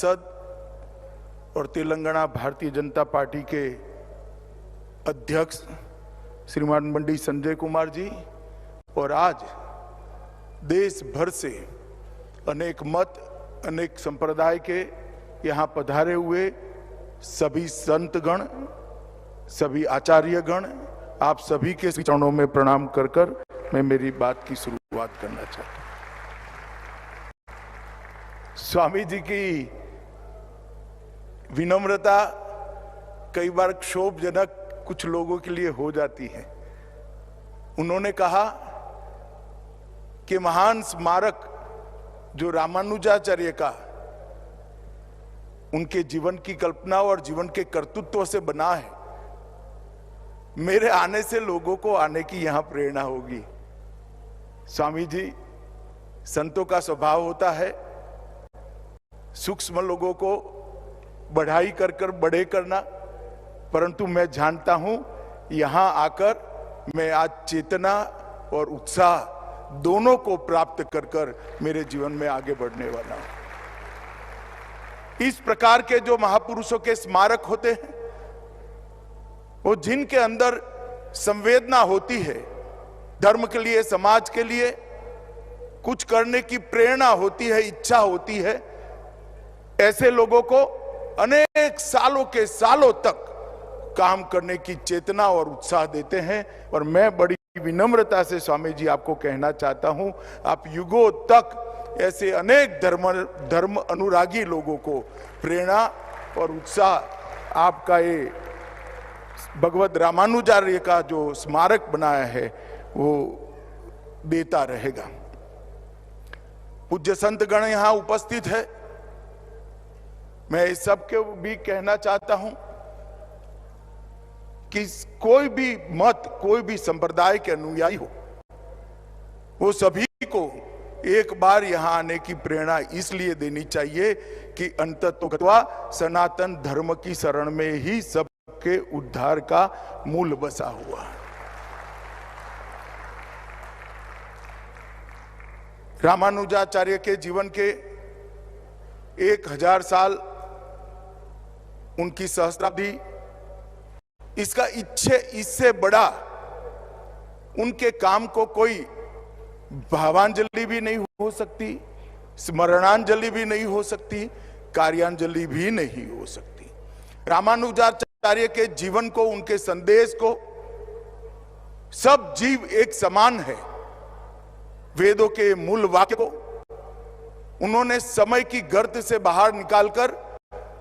सांसद और तेलंगाना भारतीय जनता पार्टी के अध्यक्ष श्रीमान बंडी संजय कुमार जी, और आज देश भर से अनेक मत, अनेक संप्रदाय के यहाँ पधारे हुए सभी संतगण, सभी आचार्यगण, आप सभी के चरणों में प्रणाम कर कर मैं मेरी बात की शुरुआत करना चाहता हूं। स्वामी जी की विनम्रता कई बार क्षोभजनक कुछ लोगों के लिए हो जाती है। उन्होंने कहा कि महान स्मारक जो रामानुजाचार्य का उनके जीवन की कल्पना और जीवन के कर्तृत्व से बना है, मेरे आने से लोगों को आने की यहां प्रेरणा होगी। स्वामी जी, संतों का स्वभाव होता है सूक्ष्म लोगों को बढ़ाई कर कर बड़े करना, परंतु मैं जानता हूं यहां आकर मैं आज चेतना और उत्साह दोनों को प्राप्त कर कर मेरे जीवन में आगे बढ़ने वाला हूं। इस प्रकार के जो महापुरुषों के स्मारक होते हैं, वो जिनके अंदर संवेदना होती है, धर्म के लिए, समाज के लिए कुछ करने की प्रेरणा होती है, इच्छा होती है, ऐसे लोगों को अनेक सालों के सालों तक काम करने की चेतना और उत्साह देते हैं। और मैं बड़ी विनम्रता से स्वामी जी आपको कहना चाहता हूं, आप युगों तक ऐसे अनेक धर्म अनुरागी लोगों को प्रेरणा और उत्साह आपका ये भगवत रामानुजाचार्य का जो स्मारक बनाया है वो देता रहेगा। पूज्य संतगण यहां उपस्थित है। मैं इस सब के भी कहना चाहता हूं कि कोई भी मत, कोई भी संप्रदाय के अनुयायी हो, वो सभी को एक बार यहां आने की प्रेरणा इसलिए देनी चाहिए कि अंततोगत्वा सनातन धर्म की शरण में ही सबके उद्धार का मूल बसा हुआ है। रामानुजाचार्य के जीवन के 1000 साल, उनकी सहस्राब्दी, इसका इससे बड़ा उनके काम को कोई भावांजलि भी नहीं हो सकती, स्मरणांजलि भी नहीं हो सकती, कार्यांजलि भी नहीं हो सकती। रामानुजाचार्य के जीवन को, उनके संदेश को सब जीव एक समान है। वेदों के मूल वाक्य को उन्होंने समय की गर्त से बाहर निकालकर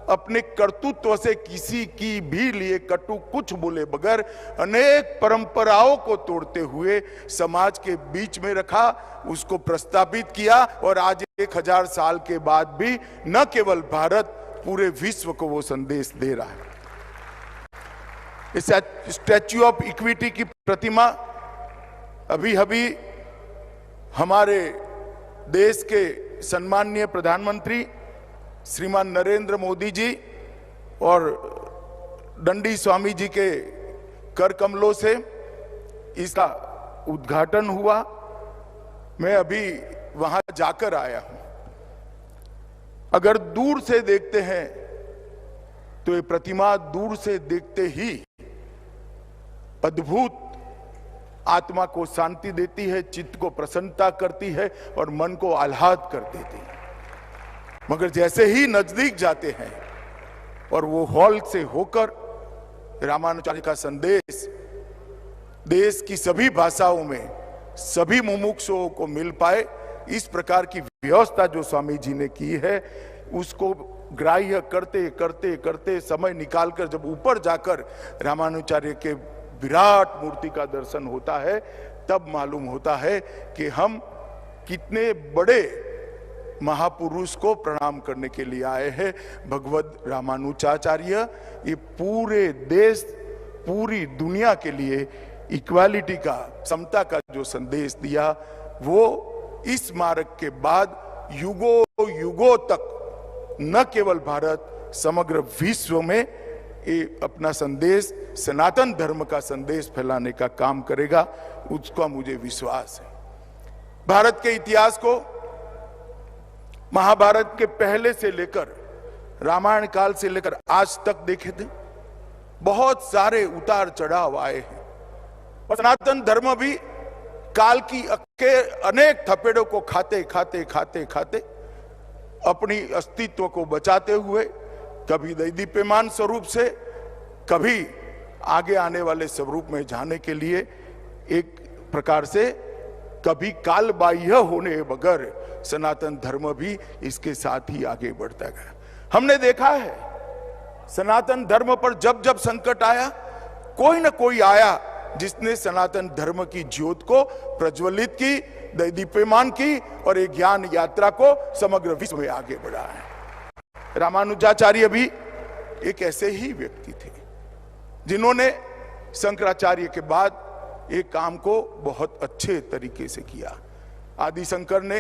अपने कर्तृत्व से किसी की भी लिए कटु कुछ बोले बगैर अनेक परंपराओं को तोड़ते हुए समाज के बीच में रखा, उसको प्रस्तावित किया, और आज 1000 साल के बाद भी न केवल भारत, पूरे विश्व को वो संदेश दे रहा है। इस स्टैच्यू ऑफ इक्विटी की प्रतिमा अभी अभी हमारे देश के सम्माननीय प्रधानमंत्री श्रीमान नरेंद्र मोदी जी और दंडी स्वामी जी के कर कमलों से इसका उद्घाटन हुआ। मैं अभी वहां जाकर आया हूं। अगर दूर से देखते हैं तो ये प्रतिमा दूर से देखते ही अद्भुत आत्मा को शांति देती है, चित्त को प्रसन्नता करती है और मन को आह्लाद कर देती है। मगर जैसे ही नजदीक जाते हैं और वो हॉल से होकर रामानुजाचार्य का संदेश देश की सभी भाषाओं में सभी मुमुक्षुओं को मिल पाए, इस प्रकार की व्यवस्था जो स्वामी जी ने की है, उसको ग्राह्य करते करते करते समय निकालकर जब ऊपर जाकर रामानुजाचार्य के विराट मूर्ति का दर्शन होता है, तब मालूम होता है कि हम कितने बड़े महापुरुष को प्रणाम करने के लिए आए हैं। भगवत रामानुजाचार्य ये पूरे देश, पूरी दुनिया के लिए इक्वालिटी का, समता का जो संदेश दिया, वो इस स्मारक के बाद युगों युगों तक न केवल भारत, समग्र विश्व में ये अपना संदेश, सनातन धर्म का संदेश फैलाने का काम करेगा, उसका मुझे विश्वास है। भारत के इतिहास को महाभारत के पहले से लेकर रामायण काल से लेकर आज तक देखे थे, बहुत सारे उतार चढ़ाव आए हैं। और सनातन धर्म भी काल की अनेक थपेड़ों को खाते खाते खाते खाते अपनी अस्तित्व को बचाते हुए कभी दैदीप्यमान स्वरूप से, कभी आगे आने वाले स्वरूप में जाने के लिए एक प्रकार से कभी काल बाह्य होने बगैर सनातन धर्म भी इसके साथ ही आगे बढ़ता गया। हमने देखा है सनातन धर्म पर जब जब संकट आया, कोई ना कोई आया जिसने सनातन धर्म की ज्योत को प्रज्वलित की, दीप्यमान की और एक ज्ञान यात्रा को समग्र विश्व में आगे बढ़ाया। रामानुजाचार्य भी एक ऐसे ही व्यक्ति थे जिन्होंने शंकराचार्य के बाद एक काम को बहुत अच्छे तरीके से किया। आदि शंकर ने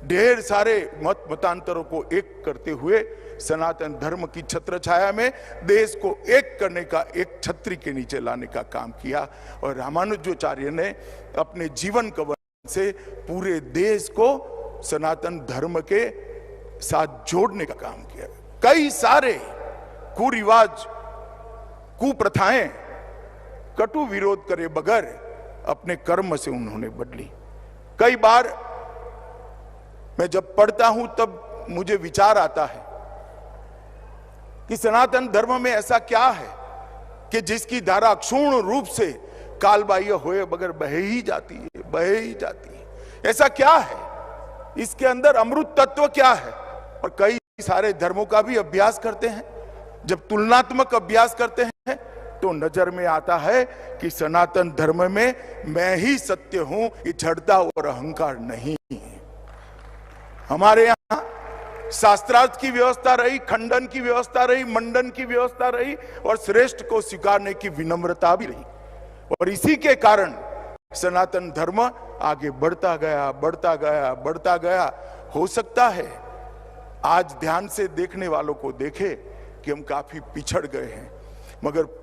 ढेर सारे मतांतरों को एक करते हुए सनातन धर्म की छत्र छाया में देश को एक करने का, एक छतरी के नीचे लाने का काम किया। और रामानुजाचार्य ने अपने जीवन कवन से पूरे देश को सनातन धर्म के साथ जोड़ने का काम किया। कई सारे कुरिवाज, कुप्रथाएं कटु विरोध करे बगैर अपने कर्म से उन्होंने बदली। कई बार मैं जब पढ़ता हूं तब मुझे विचार आता है कि सनातन धर्म में ऐसा क्या है कि जिसकी धारा क्षुण्ण रूप से कालबाह्य होए बगैर बह ही जाती है, बह ही जाती है। ऐसा क्या है, इसके अंदर अमृत तत्व क्या है? और कई सारे धर्मों का भी अभ्यास करते हैं। जब तुलनात्मक अभ्यास करते हैं तो नजर में आता है कि सनातन धर्म में मैं ही सत्य हूं, ये जड़ता और अहंकार नहीं। हमारे यहां शास्त्रार्थ की व्यवस्था रही, खंडन की व्यवस्था रही, मंडन की व्यवस्था रही और श्रेष्ठ को स्वीकारने की विनम्रता भी रही। और इसी के कारण सनातन धर्म आगे बढ़ता गया, बढ़ता गया, बढ़ता गया। हो सकता है आज ध्यान से देखने वालों को देखे कि हम काफी पिछड़ गए हैं, मगर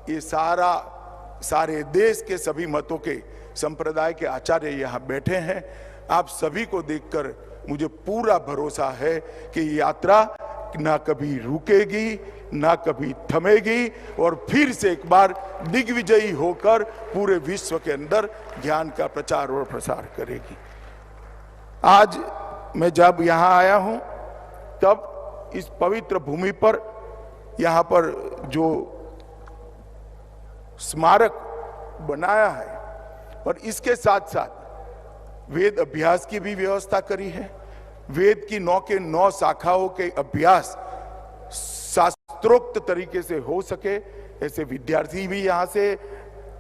ये सारे देश के सभी मतों के संप्रदाय के आचार्य यहां बैठे हैं। आप सभी को देखकर मुझे पूरा भरोसा है कि ये यात्रा ना कभी रुकेगी, ना कभी थमेगी और फिर से एक बार दिग्विजयी होकर पूरे विश्व के अंदर ज्ञान का प्रचार और प्रसार करेगी। आज मैं जब यहां आया हूं तब इस पवित्र भूमि पर, यहां पर जो स्मारक बनाया है और इसके साथ साथ वेद अभ्यास की भी व्यवस्था करी है। वेद की 9 के 9 शाखाओं के अभ्यास शास्त्रोक्त तरीके से हो सके, ऐसे विद्यार्थी भी यहां से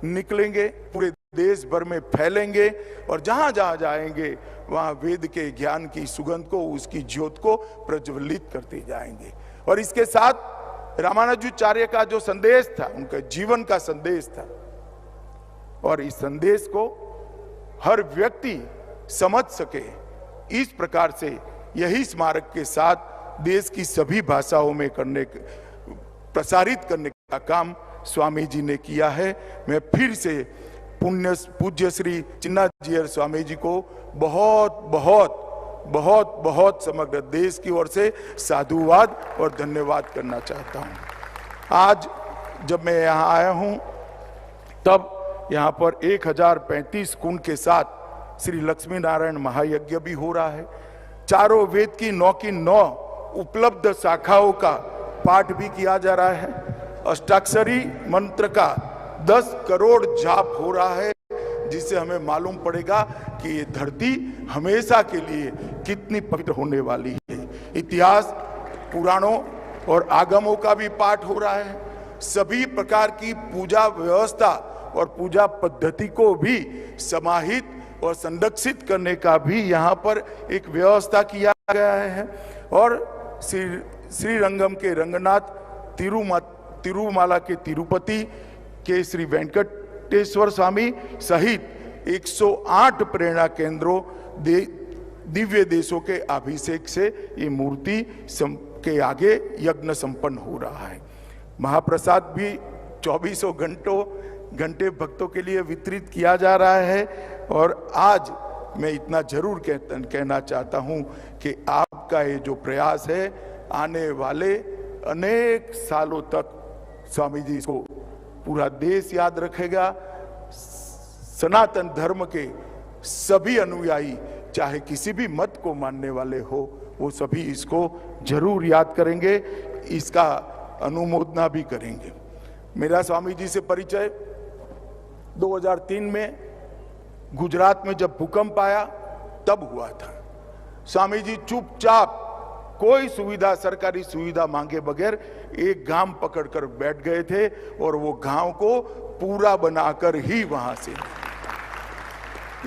निकलेंगे, पूरे देश भर में फैलेंगे और जहां जहां जाएंगे वहां वेद के ज्ञान की सुगंध को, उसकी ज्योत को प्रज्वलित करते जाएंगे। और इसके साथ रामानुजाचार्य का जो संदेश था, उनका जीवन का संदेश था, और इस संदेश को हर व्यक्ति समझ सके, इस प्रकार से यही स्मारक के साथ देश की सभी भाषाओं में प्रसारित करने का काम स्वामी जी ने किया है। मैं फिर से पूज्य श्री चिन्नाजीयर स्वामी जी को बहुत बहुत बहुत बहुत समग्र देश की ओर से साधुवाद और धन्यवाद करना चाहता हूं। आज जब मैं यहां आया हूं तब यहां पर 1035 कुंड के साथ श्री लक्ष्मी नारायण महायज्ञ भी हो रहा है। चारों वेद की 9 की 9 उपलब्ध शाखाओं का पाठ भी किया जा रहा है। अष्टाक्षरी मंत्र का 10 करोड़ जाप हो रहा है, जिससे हमें मालूम पड़ेगा कि ये धरती हमेशा के लिए कितनी पवित्र होने वाली है। इतिहास, पुराणों और आगमों का भी पाठ हो रहा है। सभी प्रकार की पूजा व्यवस्था और पूजा पद्धति को भी समाहित और संरक्षित करने का भी यहाँ पर एक व्यवस्था किया गया है। और श्री रंगम के रंगनाथ, तिरुमाला के तिरुपति के श्री वेंकटेश्वर स्वामी सहित 108 प्रेरणा केंद्रों दिव्य देशों के अभिषेक से ये मूर्ति के आगे यज्ञ संपन्न हो रहा है। महाप्रसाद भी 24 घंटे भक्तों के लिए वितरित किया जा रहा है। और आज मैं इतना जरूर कहना चाहता हूं कि आपका ये जो प्रयास है, आने वाले अनेक सालों तक स्वामी जी को पूरा देश याद रखेगा। सनातन धर्म के सभी अनुयायी, चाहे किसी भी मत को मानने वाले हो, वो सभी इसको जरूर याद करेंगे, इसका अनुमोदना भी करेंगे। मेरा स्वामी जी से परिचय 2003 में गुजरात में जब भूकंप आया तब हुआ था। स्वामी जी चुपचाप कोई सुविधा, सरकारी सुविधा मांगे बगैर एक गांव पकड़कर बैठ गए थे और वो गांव को पूरा बनाकर ही वहां से।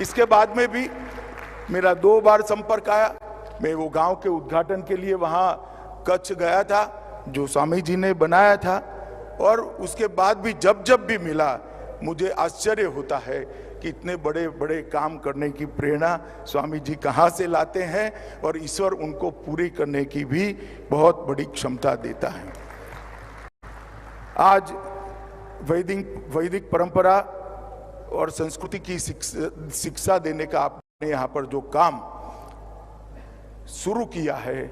इसके बाद में भी मेरा 2 बार संपर्क आया। मैं वो गांव के उद्घाटन के लिए वहां कच्छ गया था जो स्वामी जी ने बनाया था, और उसके बाद भी जब जब भी मिला मुझे आश्चर्य होता है कि इतने बड़े बड़े काम करने की प्रेरणा स्वामी जी कहाँ से लाते हैं, और ईश्वर उनको पूरी करने की भी बहुत बड़ी क्षमता देता है। आज वैदिक परंपरा और संस्कृति की शिक्षा देने का आपने यहाँ पर जो काम शुरू किया है,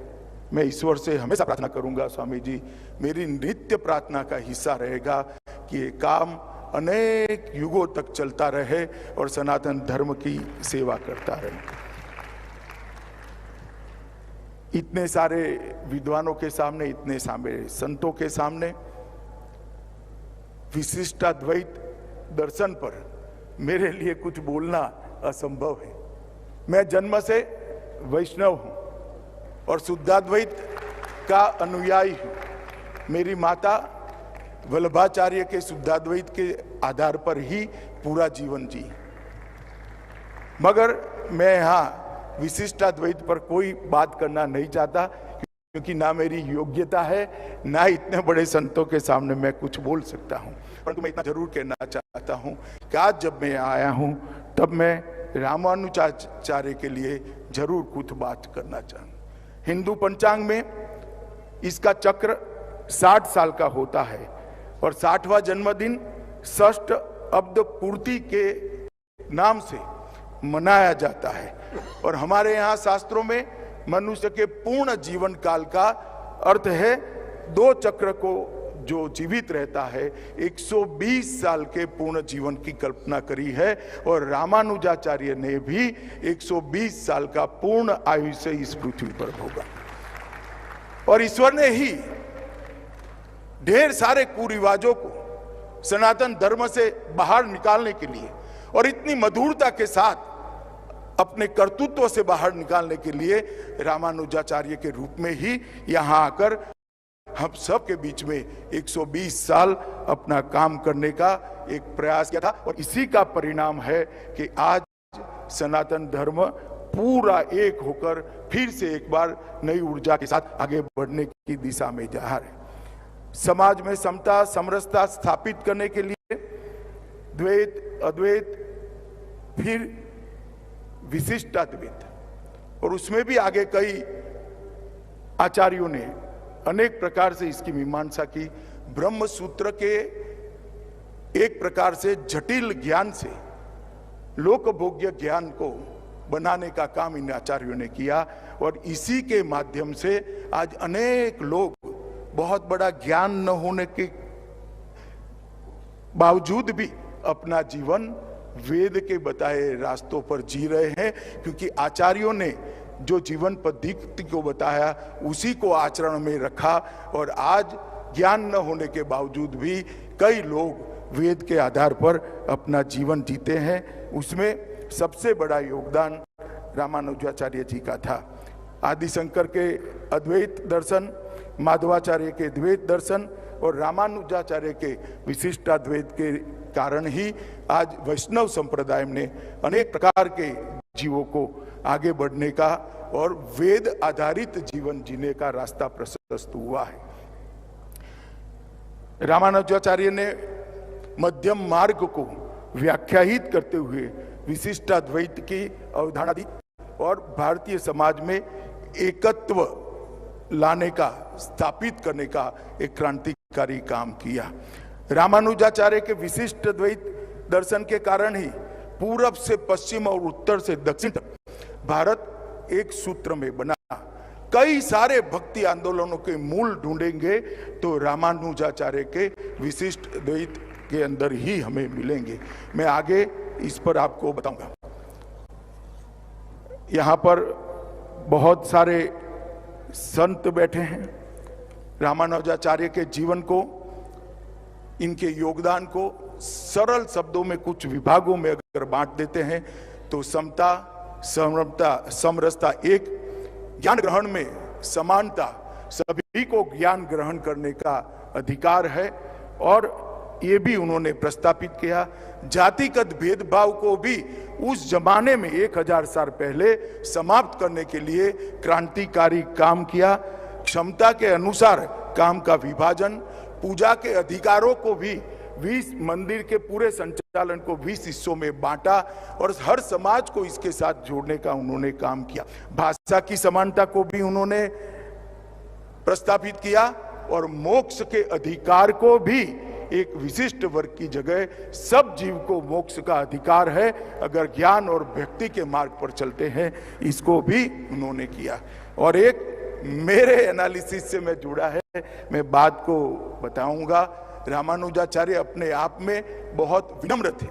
मैं ईश्वर से हमेशा प्रार्थना करूंगा स्वामी जी, मेरी नित्य प्रार्थना का हिस्सा रहेगा कि ये काम अनेक युगों तक चलता रहे और सनातन धर्म की सेवा करता रहे। इतने सारे विद्वानों के सामने, इतने सारे संतों के सामने विशिष्टाद्वैत दर्शन पर मेरे लिए कुछ बोलना असंभव है। मैं जन्म से वैष्णव हूं और शुद्धाद्वैत का अनुयायी हूं। मेरी माता वल्लभाचार्य के शुद्धाद्वैत के आधार पर ही पूरा जीवन जी, मगर मैं यहाँ विशिष्टाद्वैत पर कोई बात करना नहीं चाहता, क्योंकि ना मेरी योग्यता है, ना इतने बड़े संतों के सामने मैं कुछ बोल सकता हूँ। परंतु मैं इतना जरूर कहना चाहता हूँ कि आज जब मैं आया हूँ तब मैं रामानुजाचार्य के लिए जरूर कुछ बात करना चाहूँ। हिंदू पंचांग में इसका चक्र 60 साल का होता है और 60वां जन्मदिन षष्ठ अब्द पूर्ति के नाम से मनाया जाता है। और हमारे यहाँ शास्त्रों में मनुष्य के पूर्ण जीवन काल का अर्थ है 2 चक्र को जो जीवित रहता है 120 साल के पूर्ण जीवन की कल्पना करी है, और रामानुजाचार्य ने भी 120 साल का पूर्ण आयुष्य इस पृथ्वी पर भोगा। और ईश्वर ने ही ढेर सारे कुरिवाजों को सनातन धर्म से बाहर निकालने के लिए और इतनी मधुरता के साथ अपने कर्तृत्व से बाहर निकालने के लिए रामानुजाचार्य के रूप में ही यहाँ आकर हम सब के बीच में 120 साल अपना काम करने का एक प्रयास किया था। और इसी का परिणाम है कि आज सनातन धर्म पूरा एक होकर फिर से एक बार नई ऊर्जा के साथ आगे बढ़ने की दिशा में जा रहा है। समाज में समता समरसता स्थापित करने के लिए द्वैत, अद्वैत, फिर विशिष्टाद्वैत, और उसमें भी आगे कई आचार्यों ने अनेक प्रकार से इसकी मीमांसा की। ब्रह्म सूत्र के एक प्रकार से जटिल ज्ञान से लोकभोग्य ज्ञान को बनाने का काम इन आचार्यों ने किया, और इसी के माध्यम से आज अनेक लोग बहुत बड़ा ज्ञान न होने के बावजूद भी अपना जीवन वेद के बताए रास्तों पर जी रहे हैं, क्योंकि आचार्यों ने जो जीवन पद्धति को बताया उसी को आचरण में रखा। और आज ज्ञान न होने के बावजूद भी कई लोग वेद के आधार पर अपना जीवन जीते हैं। उसमें सबसे बड़ा योगदान रामानुजाचार्य जी का था। आदिशंकर के अद्वैत दर्शन, माधवाचार्य के द्वैत दर्शन और रामानुजाचार्य के विशिष्टाद्वैत के कारण ही आज वैष्णव संप्रदाय ने अनेक प्रकार के जीवों को आगे बढ़ने का और वेद आधारित जीवन जीने का रास्ता प्रशस्त हुआ है। रामानुजाचार्य ने मध्यम मार्ग को व्याख्यायित करते हुए विशिष्टाद्वैत की अवधारणा दी और भारतीय समाज में एकत्व लाने का, स्थापित करने का एक क्रांतिकारी काम किया। रामानुजाचार्य के विशिष्ट द्वैत दर्शन के कारण ही पूरब से पश्चिम और उत्तर से दक्षिण तक भारत एक सूत्र में बना। कई सारे भक्ति आंदोलनों के मूल ढूंढेंगे तो रामानुजाचार्य के विशिष्ट द्वैत के अंदर ही हमें मिलेंगे। मैं आगे इस पर आपको बताऊंगा। यहां पर बहुत सारे संत बैठे हैं। रामानुजाचार्य के जीवन को, इनके योगदान को सरल शब्दों में कुछ विभागों में अगर बांट देते हैं तो समता, समरसता एक, ज्ञान ग्रहण में समानता, सभी को ज्ञान ग्रहण करने का अधिकार है, और ये भी उन्होंने प्रस्तापित किया। जातिगत भेदभाव को भी उस जमाने में 1000 साल पहले समाप्त करने के लिए क्रांतिकारी काम किया। क्षमता के अनुसार काम का विभाजन, पूजा के अधिकारों को भी 20 मंदिर के पूरे संचालन को 20 हिस्सों में बांटा और हर समाज को इसके साथ जोड़ने का उन्होंने काम किया। भाषा की समानता को भी उन्होंने प्रस्तापित किया और मोक्ष के अधिकार को भी, एक विशिष्ट वर्ग की जगह सब जीव को मोक्ष का अधिकार है अगर ज्ञान और भक्ति के मार्ग पर चलते हैं, इसको भी उन्होंने किया। और एक मेरे एनालिसिस से मैं जुड़ा है, मैं बात को बताऊंगा। रामानुजाचार्य अपने आप में बहुत विनम्र थे,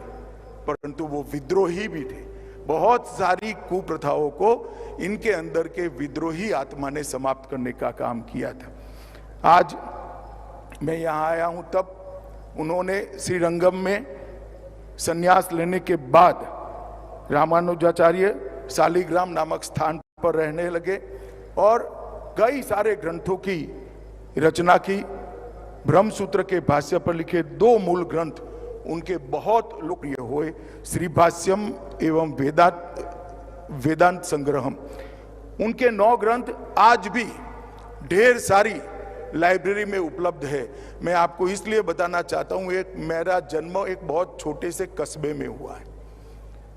परंतु वो विद्रोही भी थे। बहुत सारी कुप्रथाओं को इनके अंदर के विद्रोही आत्मा ने समाप्त करने का काम किया था। आज मैं यहां आया हूं तब उन्होंने श्रीरंगम में संन्यास लेने के बाद रामानुजाचार्य शालिग्राम नामक स्थान पर रहने लगे और कई सारे ग्रंथों की रचना की। ब्रह्मसूत्र के भाष्य पर लिखे 2 मूल ग्रंथ उनके बहुत लोकप्रिय हुए, श्री भाष्यम एवं वेदांत संग्रहम। उनके 9 ग्रंथ आज भी ढेर सारी लाइब्रेरी में उपलब्ध है। मैं आपको इसलिए बताना चाहता हूं, एक मेरा जन्म एक बहुत छोटे से कस्बे में हुआ है।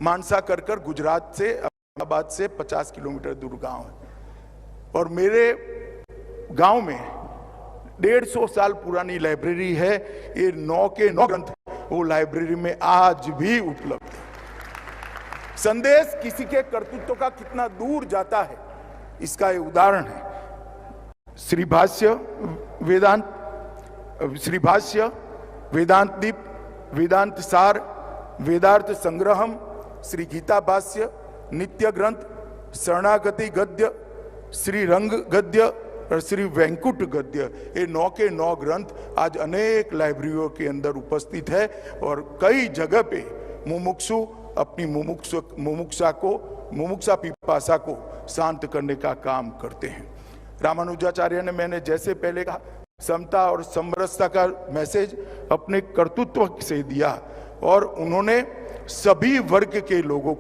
मानसा कर गुजरात से, अहमदाबाद से 50 किलोमीटर दूर गांव है, और मेरे गांव में 150 साल पुरानी लाइब्रेरी है। ये 9 के 9 ग्रंथ वो लाइब्रेरी में आज भी उपलब्ध है। संदेश किसी के कर्तृत्व का कितना दूर जाता है, इसका ये उदाहरण है। श्री भाष्य वेदांत दीप, वेदांत सार, वेदार्थ संग्रहम, श्री गीता भाष्य, नित्य ग्रंथ, शरणागति गद्य, श्री रंग गद्य और श्री वैंकुट गद्य, ये 9 के 9 ग्रंथ आज अनेक लाइब्रेरियों के अंदर उपस्थित है और कई जगह पे मुमुक्षु अपनी मुमुक्षा पिपासा को शांत करने का काम करते हैं। रामानुजाचार्य ने, मैंने जैसे पहले कहा, समता और समरसता का मैसेज अपने कर्तृत्व से दिया और उन्होंने सभी वर्ग के लोगों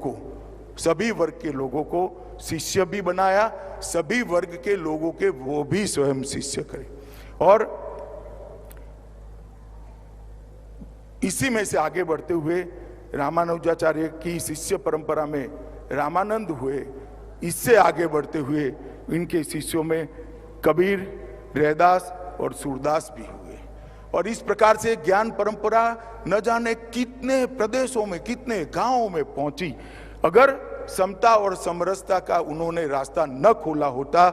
को शिष्य भी बनाया, सभी वर्ग के लोगों के वो भी स्वयं शिष्य करे। और इसी में से आगे बढ़ते हुए रामानुजाचार्य की शिष्य परंपरा में रामानंद हुए। इससे आगे बढ़ते हुए इनके शिष्यों में कबीर, रैदास और सूरदास भी हुए। और इस प्रकार से ज्ञान परंपरा न जाने कितने प्रदेशों में, कितने गांवों में पहुंची। अगर समता और समरसता का उन्होंने रास्ता न खोला होता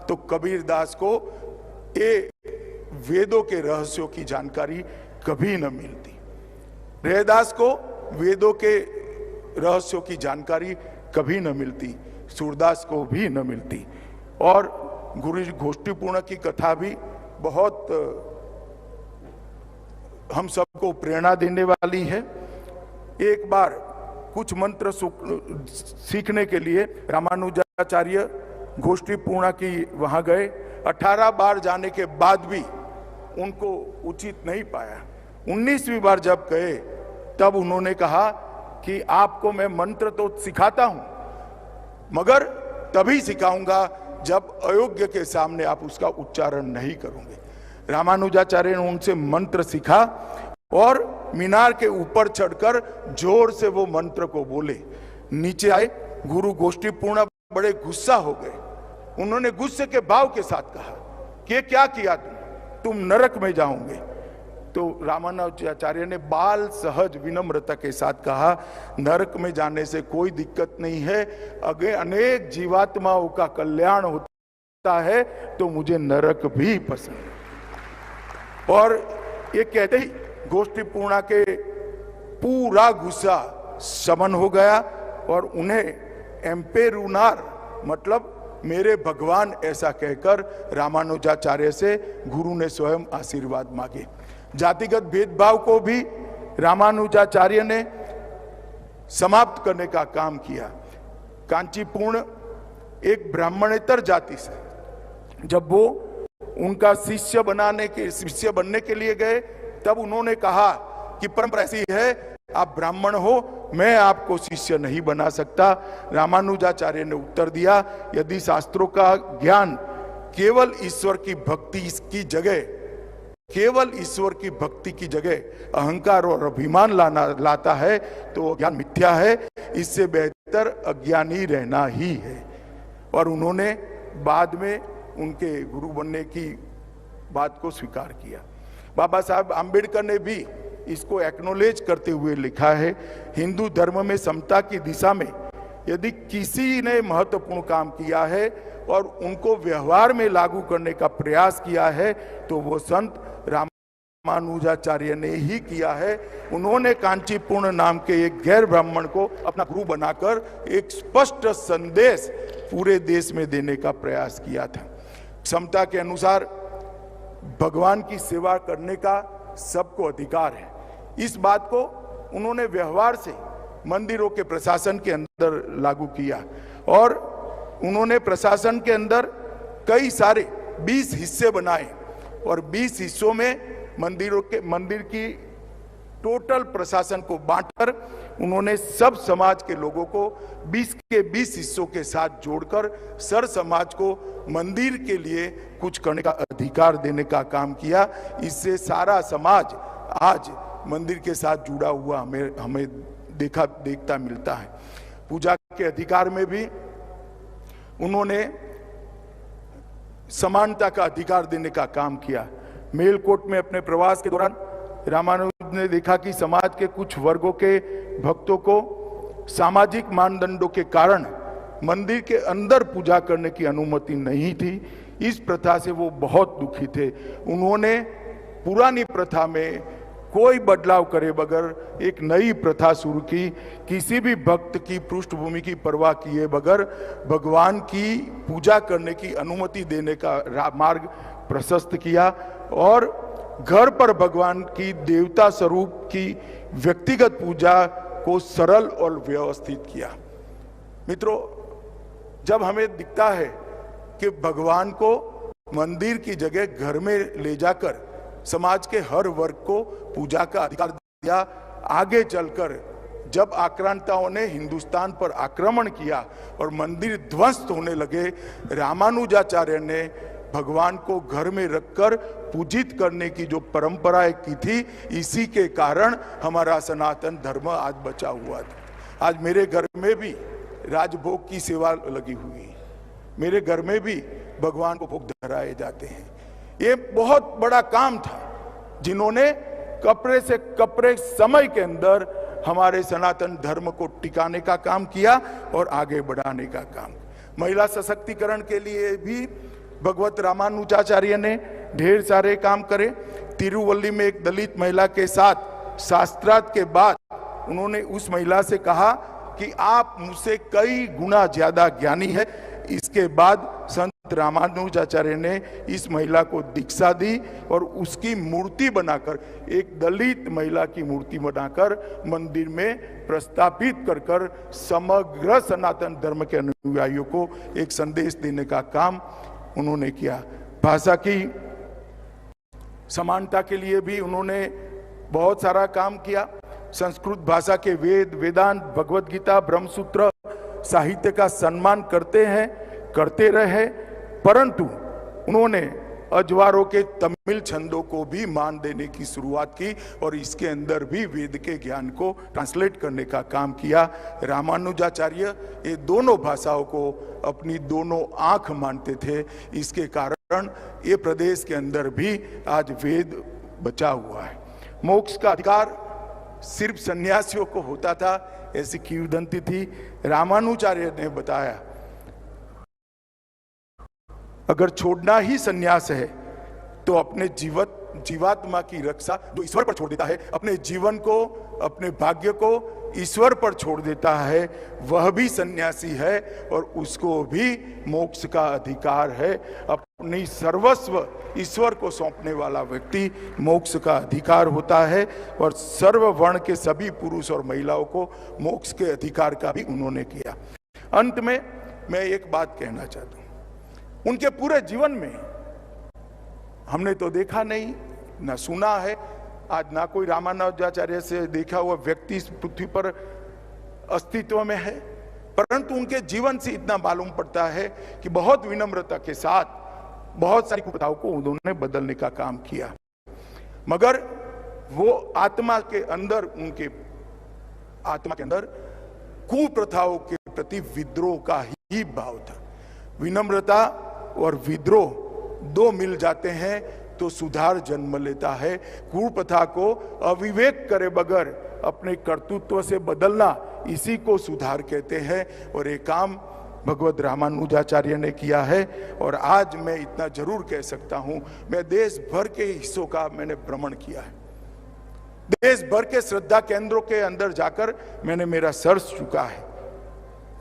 तो कबीरदास को ये वेदों के रहस्यों की जानकारी कभी न मिलती, रैदास को वेदों के रहस्यों की जानकारी कभी न मिलती, सूरदास को भी न मिलती। और गुरु गोष्ठीपूर्ण की कथा भी बहुत हम सबको प्रेरणा देने वाली है। एक बार कुछ मंत्र सीखने के लिए रामानुजाचार्य गोष्ठीपूर्ण की वहां गए। 18 बार जाने के बाद भी उनको उचित नहीं पाया। 19वीं बार जब गए तब उन्होंने कहा कि आपको मैं मंत्र तो सिखाता हूं, मगर तभी सिखाऊंगा जब अयोग्य के सामने आप उसका उच्चारण नहीं करोगे। रामानुजाचार्य ने उनसे मंत्र सीखा और मीनार के ऊपर चढ़कर जोर से वो मंत्र को बोले। नीचे आए, गुरु गोष्ठीपूर्ण बड़े गुस्सा हो गए। उन्होंने गुस्से के भाव के साथ कहा कि क्या किया तुम नरक में जाओगे। तो रामानुजाचार्य ने बाल सहज विनम्रता के साथ कहा, नरक में जाने से कोई दिक्कत नहीं है, अगे अनेक जीवात्माओं का कल्याण होता होता है तो मुझे नरक भी पसंद है। और ये कहते ही गोष्ठी पूर्णा के पूरा गुस्सा शमन हो गया और उन्हें एम्पेरुनार मतलब मेरे भगवान ऐसा कहकर रामानुजाचार्य से गुरु ने स्वयं आशीर्वाद मांगे। जातिगत भेदभाव को भी रामानुजाचार्य ने समाप्त करने का काम किया। कांचीपुर्ण एक ब्राह्मणेतर जाति से जब वो उनका शिष्य बनने के लिए गए, तब उन्होंने कहा कि परंपरा ऐसी है, आप ब्राह्मण हो, मैं आपको शिष्य नहीं बना सकता। रामानुजाचार्य ने उत्तर दिया, यदि शास्त्रों का ज्ञान केवल ईश्वर की भक्ति की जगह अहंकार और अभिमान लाता है तो ज्ञान मिथ्या है, इससे बेहतर अज्ञानी रहना ही है। और उन्होंने बाद में उनके गुरु बनने की बात को स्वीकार किया। बाबा साहब आम्बेडकर ने भी इसको एक्नॉलेज करते हुए लिखा है, हिंदू धर्म में समता की दिशा में यदि किसी ने महत्वपूर्ण काम किया है और उनको व्यवहार में लागू करने का प्रयास किया है तो वो संत रामानुजाचार्य ने ही किया है। उन्होंने कांचीपुर्ण नाम के एक गैर ब्राह्मण को अपना गुरु बनाकर एक स्पष्ट संदेश पूरे देश में देने का प्रयास किया था। क्षमता के अनुसार भगवान की सेवा करने का सबको अधिकार है। इस बात को उन्होंने व्यवहार से मंदिरों के प्रशासन के अंदर लागू किया और उन्होंने प्रशासन के अंदर कई सारे 20 हिस्से बनाए और 20 हिस्सों में मंदिर की टोटल प्रशासन को बांटकर उन्होंने सब समाज के लोगों को 20 के 20 हिस्सों के साथ जोड़कर सर समाज को मंदिर के लिए कुछ करने का अधिकार देने का काम किया। इससे सारा समाज आज मंदिर के साथ जुड़ा हुआ हमें देखता मिलता है। पूजा के अधिकार में भी उन्होंने समानता का अधिकार देने का काम किया। मेलकोट में अपने प्रवास के दौरान रामानुज ने देखा कि समाज के कुछ वर्गों के भक्तों को सामाजिक मानदंडों के कारण मंदिर के अंदर पूजा करने की अनुमति नहीं थी। इस प्रथा से वो बहुत दुखी थे। उन्होंने पुरानी प्रथा में कोई बदलाव करे बगैर एक नई प्रथा शुरू की। किसी भी भक्त की पृष्ठभूमि की परवाह किए बगैर भगवान की पूजा करने की अनुमति देने का मार्ग प्रशस्त किया और घर पर भगवान की देवता स्वरूप की व्यक्तिगत पूजा को सरल और व्यवस्थित किया। मित्रों, जब हमें दिखता है कि भगवान को मंदिर की जगह घर में ले जाकर समाज के हर वर्ग को पूजा का अधिकार दिया, आगे चलकर जब आक्रांताओं ने हिंदुस्तान पर आक्रमण किया और मंदिर ध्वस्त होने लगे, रामानुजाचार्य ने भगवान को घर में रखकर पूजित करने की जो परंपराएं की थी, इसी के कारण हमारा सनातन धर्म आज बचा हुआ था। आज मेरे घर में भी राजभोग की सेवा लगी हुई है, मेरे घर में भी भगवान को भोग धराए जाते हैं। ये बहुत बड़ा काम था जिन्होंने कपड़े से कपड़े समय के अंदर हमारे सनातन धर्म को टिकाने का काम किया और आगे बढ़ाने का काम। महिला सशक्तिकरण के लिए भी भगवत रामानुजाचार्य ने ढेर सारे काम करे। तिरुवल्ली में एक दलित महिला के साथ शास्त्रार्थ के बाद उन्होंने उस महिला से कहा कि आप मुझसे कई गुना ज्यादा ज्ञानी है। इसके बाद संत रामानुजाचार्य ने इस महिला को दीक्षा दी और उसकी मूर्ति बनाकर, एक दलित महिला की मूर्ति बनाकर मंदिर में प्रस्थापित कर समग्र सनातन धर्म के अनुयायियों को एक संदेश देने का काम उन्होंने किया। भाषा की समानता के लिए भी उन्होंने बहुत सारा काम किया। संस्कृत भाषा के वेद, वेदांत, भगवत गीता, ब्रह्मसूत्र साहित्य का सम्मान करते रहे, परंतु उन्होंने अजवारों के तमिल छंदों को भी मान देने की शुरुआत की और इसके अंदर भी वेद के ज्ञान को ट्रांसलेट करने का काम किया। रामानुजाचार्य ये दोनों भाषाओं को अपनी दोनों आंख मानते थे। इसके कारण ये प्रदेश के अंदर भी आज वेद बचा हुआ है। मोक्ष का अधिकार सिर्फ सन्यासियों को होता था, ऐसी किंवदंती थी। रामानुजाचार्य ने बताया अगर छोड़ना ही संन्यास है तो अपने जीवात्मा की रक्षा जो ईश्वर पर छोड़ देता है, अपने जीवन को, अपने भाग्य को ईश्वर पर छोड़ देता है, वह भी सन्यासी है और उसको भी मोक्ष का अधिकार है। अपनी सर्वस्व ईश्वर को सौंपने वाला व्यक्ति मोक्ष का अधिकार होता है और सर्व वर्ण के सभी पुरुष और महिलाओं को मोक्ष के अधिकार का भी उन्होंने किया। अंत में मैं एक बात कहना चाहता हूं, उनके पूरे जीवन में हमने तो देखा नहीं, ना सुना है, आज ना कोई रामानुजाचार्य से देखा हुआ व्यक्ति इस पृथ्वी पर अस्तित्व में है, परंतु उनके जीवन से इतना मालूम पड़ता है कि बहुत विनम्रता के साथ बहुत सारी कुप्रथाओं को उन्होंने बदलने का काम किया, मगर वो आत्मा के अंदर, उनके आत्मा के अंदर कुप्रथाओं के प्रति विद्रोह का ही भाव था। विनम्रता और विद्रोह दो मिल जाते हैं तो सुधार जन्म लेता है। कुप्रथा को अविवेक करे बगैर अपने कर्तृत्व से बदलना, इसी को सुधार कहते हैं और ये काम भगवत रामानुजाचार्य ने किया है। और आज मैं इतना जरूर कह सकता हूं, मैं देश भर के हिस्सों का मैंने भ्रमण किया है, देश भर के श्रद्धा केंद्रों के अंदर जाकर मैंने मेरा सर्च चुका है।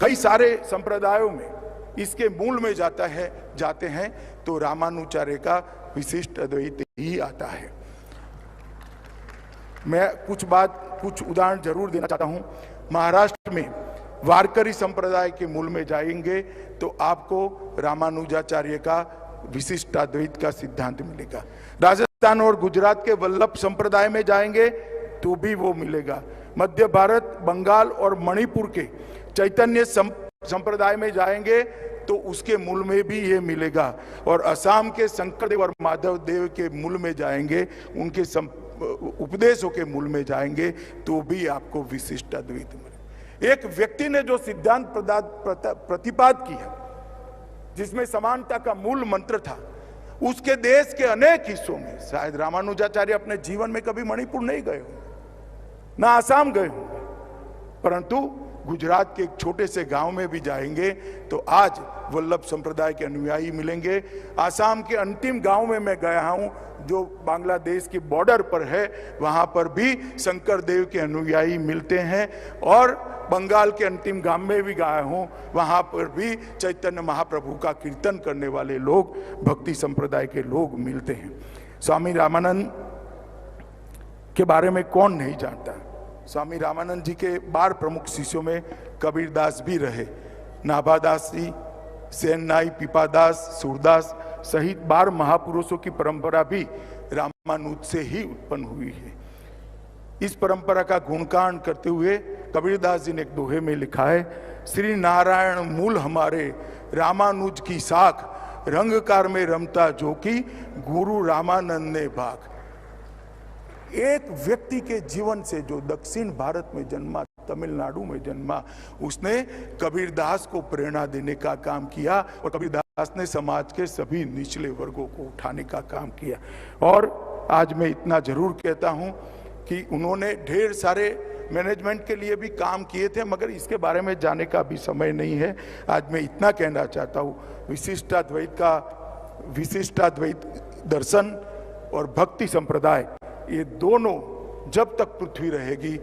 कई सारे संप्रदायों में इसके मूल में जाते हैं तो रामानुजाचार्य का विशिष्ट अद्वैत ही आता है। मैं कुछ उदाहरण जरूर देना चाहता हूं। महाराष्ट्र में वारकरी संप्रदाय के मूल में जाएंगे तो आपको रामानुजाचार्य का विशिष्ट अद्वैत का सिद्धांत मिलेगा। राजस्थान और गुजरात के वल्लभ संप्रदाय में जाएंगे तो भी वो मिलेगा। मध्य भारत, बंगाल और मणिपुर के चैतन्य संप्रदाय में जाएंगे तो उसके मूल में भी ये मिलेगा। और असम के शंकरदेव और माधव देव के मूल में जाएंगे, उनके उपदेशों के मूल में जाएंगे तो भी आपको विशिष्ट अद्वैत मिलेगा। एक व्यक्ति ने जो सिद्धांत प्रतिपाद किया, जिसमें समानता का मूल मंत्र था, उसके देश के अनेक हिस्सों में, शायद रामानुजाचार्य अपने जीवन में कभी मणिपुर नहीं गए होंगे, ना आसाम गए होंगे, परंतु गुजरात के एक छोटे से गांव में भी जाएंगे तो आज वल्लभ संप्रदाय के अनुयायी मिलेंगे। आसाम के अंतिम गांव में मैं गया हूं जो बांग्लादेश के बॉर्डर पर है, वहां पर भी शंकर देव के अनुयायी मिलते हैं। और बंगाल के अंतिम गांव में भी गया हूं, वहां पर भी चैतन्य महाप्रभु का कीर्तन करने वाले लोग, भक्ति संप्रदाय के लोग मिलते हैं। स्वामी रामानंद के बारे में कौन नहीं जानता। स्वामी रामानंद जी के 12 प्रमुख शिष्यों में कबीरदास भी रहे। नाभादास जी, सेननाई, पीपादास, सूरदास सहित 12 महापुरुषों की परंपरा भी रामानुज से ही उत्पन्न हुई है। इस परंपरा का गुणगान करते हुए कबीरदास जी ने एक दोहे में लिखा है, श्री नारायण मूल हमारे, रामानुज की साख, रंगकार में रमता जो की, गुरु रामानंद ने भाग। एक व्यक्ति के जीवन से जो दक्षिण भारत में जन्मा, तमिलनाडु में जन्मा, उसने कबीरदास को प्रेरणा देने का काम किया और कबीरदास ने समाज के सभी निचले वर्गों को उठाने का काम किया। और आज मैं इतना जरूर कहता हूं कि उन्होंने ढेर सारे मैनेजमेंट के लिए भी काम किए थे, मगर इसके बारे में जाने का भी समय नहीं है। आज मैं इतना कहना चाहता हूं, विशिष्टाद्वैत दर्शन और भक्ति संप्रदाय, ये दोनों जब तक पृथ्वी रहेगी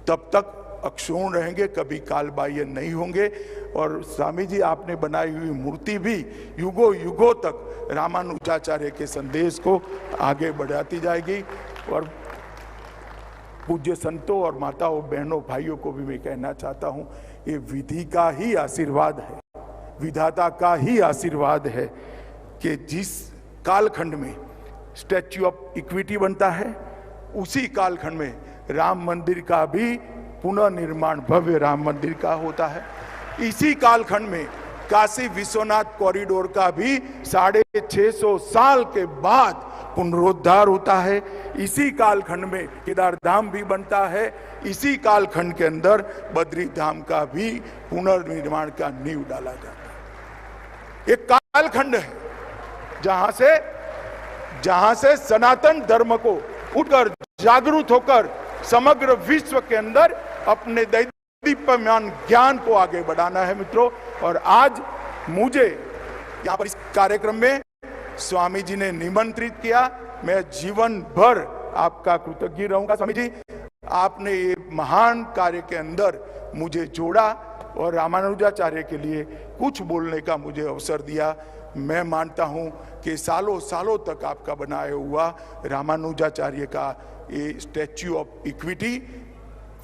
तब तक अक्षुण्ण रहेंगे, कभी कालबाह्य नहीं होंगे। और स्वामी जी आपने बनाई हुई मूर्ति भी युगों युगों तक रामानुजाचार्य के संदेश को आगे बढ़ाती जाएगी। और पूज्य संतों और माताओं, बहनों, भाइयों को भी मैं कहना चाहता हूं, ये विधि का ही आशीर्वाद है, विधाता का ही आशीर्वाद है कि जिस कालखंड में स्टैच्यू ऑफ इक्विटी बनता है, उसी कालखंड में राम मंदिर का भी पुनर्निर्माण, भव्य राम मंदिर का होता है। इसी कालखंड में काशी विश्वनाथ कॉरिडोर का भी 650 साल के बाद पुनरुद्धार होता है। इसी कालखंड में केदार धाम भी बनता है। इसी कालखंड के अंदर बद्री धाम का भी पुनर्निर्माण का नींव डाला जाता है। एक कालखंड है जहां से सनातन धर्म को उठकर जागरूक होकर समग्र विश्व के अंदर अपने दैदीप्यमान ज्ञान को आगे बढ़ाना है मित्रों। और आज मुझे यहाँ पर इस कार्यक्रम में स्वामी जी ने निमंत्रित किया। मैं जीवन भर आपका कृतज्ञ रहूंगा स्वामी जी। आपने ये महान कार्य के अंदर मुझे जोड़ा और रामानुजाचार्य के लिए कुछ बोलने का मुझे अवसर दिया। मैं मानता हूं कि सालों सालों तक आपका बनाया हुआ रामानुजाचार्य का ये स्टैच्यू ऑफ इक्विटी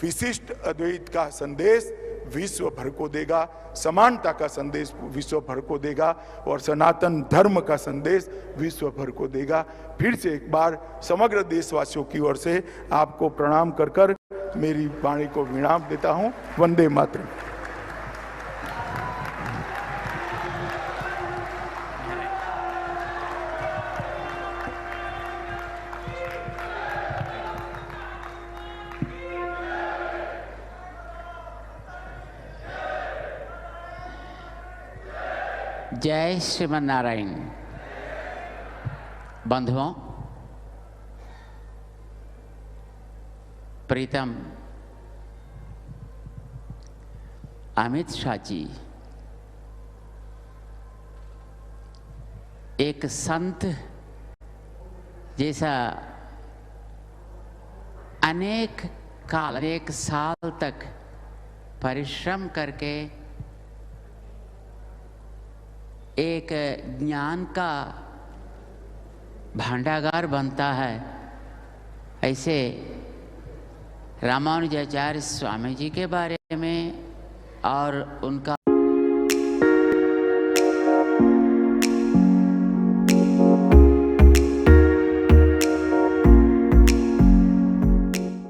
विशिष्ट अद्वैत का संदेश विश्व भर को देगा, समानता का संदेश विश्व भर को देगा और सनातन धर्म का संदेश विश्व भर को देगा। फिर से एक बार समग्र देशवासियों की ओर से आपको प्रणाम कर कर मेरी वाणी को विराम देता हूं। वंदे मातरम। जय श्रीमन नारायण। बंधुओं, प्रीतम अमित शाह जी एक संत जैसा अनेक साल तक परिश्रम करके एक ज्ञान का भांडागार बनता है, ऐसे रामानुजाचार्य स्वामी जी के बारे में और उनका